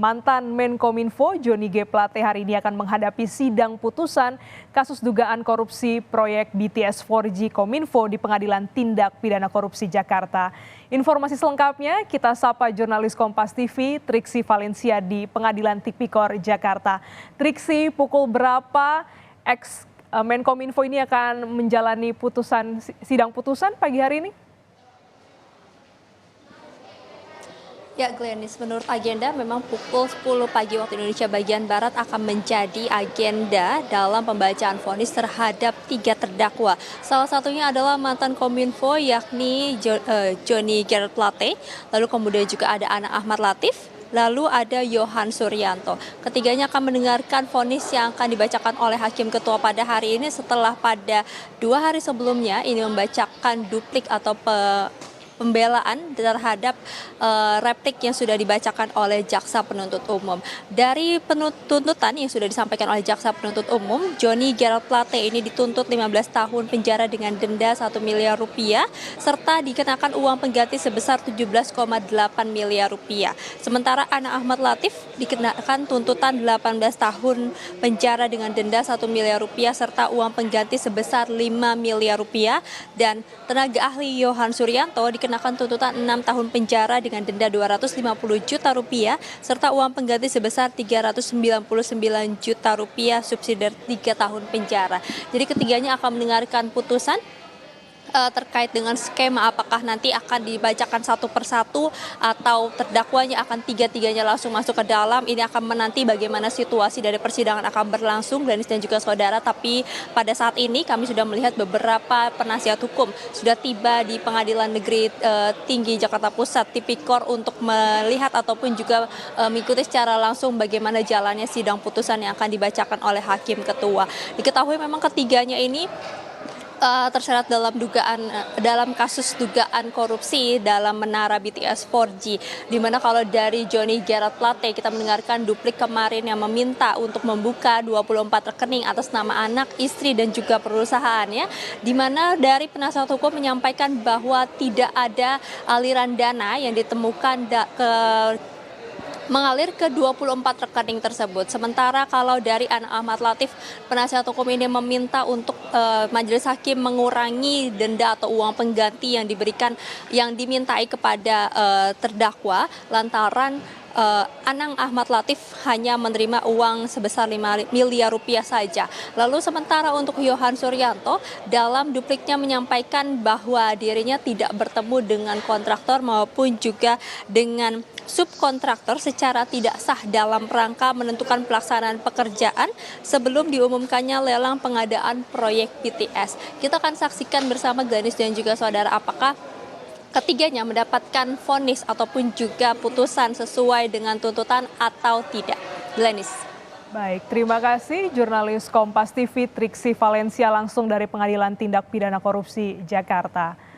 Mantan Menkominfo Johnny G. Plate hari ini akan menghadapi sidang putusan kasus dugaan korupsi proyek BTS 4G Kominfo di Pengadilan Tindak Pidana Korupsi Jakarta. Informasi selengkapnya kita sapa jurnalis Kompas TV Triksi Valencia di Pengadilan Tipikor Jakarta. Triksi, pukul berapa ex Menkominfo ini akan menjalani sidang putusan pagi hari ini? Ya, Glenis, menurut agenda memang pukul 10 pagi waktu Indonesia bagian Barat akan menjadi agenda dalam pembacaan vonis terhadap 3 terdakwa. Salah satunya adalah mantan Kominfo yakni Johnny G. Plate, lalu kemudian juga ada Anang Ahmad Latif, lalu ada Yohan Suryanto. Ketiganya akan mendengarkan vonis yang akan dibacakan oleh Hakim Ketua pada hari ini setelah pada 2 hari sebelumnya ini membacakan duplik atau pembelaan terhadap replik yang sudah dibacakan oleh jaksa penuntut umum. Dari tuntutan yang sudah disampaikan oleh jaksa penuntut umum, Johnny G. Plate ini dituntut 15 tahun penjara dengan denda 1 miliar rupiah serta dikenakan uang pengganti sebesar 17,8 miliar rupiah. Sementara Anang Ahmad Latif dikenakan tuntutan 18 tahun penjara dengan denda 1 miliar rupiah serta uang pengganti sebesar 5 miliar rupiah, dan tenaga ahli Yohan Suryanto dikenakan tuntutan 6 tahun penjara dengan denda 250 juta rupiah serta uang pengganti sebesar 399 juta rupiah subsidi 3 tahun penjara. Jadi ketiganya akan mendengarkan putusan terkait dengan skema apakah nanti akan dibacakan satu persatu atau terdakwanya akan tiga-tiganya langsung masuk ke dalam. Ini akan menanti bagaimana situasi dari persidangan akan berlangsung, Glenis dan juga saudara. Tapi pada saat ini kami sudah melihat beberapa penasihat hukum sudah tiba di Pengadilan Negeri Tinggi Jakarta Pusat Tipikor untuk melihat ataupun juga mengikuti secara langsung bagaimana jalannya sidang putusan yang akan dibacakan oleh Hakim Ketua. Diketahui memang ketiganya ini terseret dalam kasus dugaan korupsi dalam menara BTS 4G, di mana kalau dari Johnny G. Plate kita mendengarkan duplik kemarin yang meminta untuk membuka 24 rekening atas nama anak, istri dan juga perusahaannya, di mana dari penasihat hukum menyampaikan bahwa tidak ada aliran dana yang ditemukan mengalir ke 24 rekening tersebut. Sementara kalau dari Anang Ahmad Latif, penasihat hukum ini meminta untuk majelis hakim mengurangi denda atau uang pengganti yang dimintai kepada terdakwa lantaran Anang Ahmad Latif hanya menerima uang sebesar 5 miliar rupiah saja. Lalu sementara untuk Yohan Suryanto, dalam dupliknya menyampaikan bahwa dirinya tidak bertemu dengan kontraktor maupun juga dengan subkontraktor secara tidak sah dalam rangka menentukan pelaksanaan pekerjaan sebelum diumumkannya lelang pengadaan proyek BTS. Kita akan saksikan bersama Glenis dan juga saudara apakah ketiganya mendapatkan vonis ataupun juga putusan sesuai dengan tuntutan atau tidak. Glenis. Baik, terima kasih jurnalis Kompas TV Triksi Valencia langsung dari Pengadilan Tindak Pidana Korupsi Jakarta.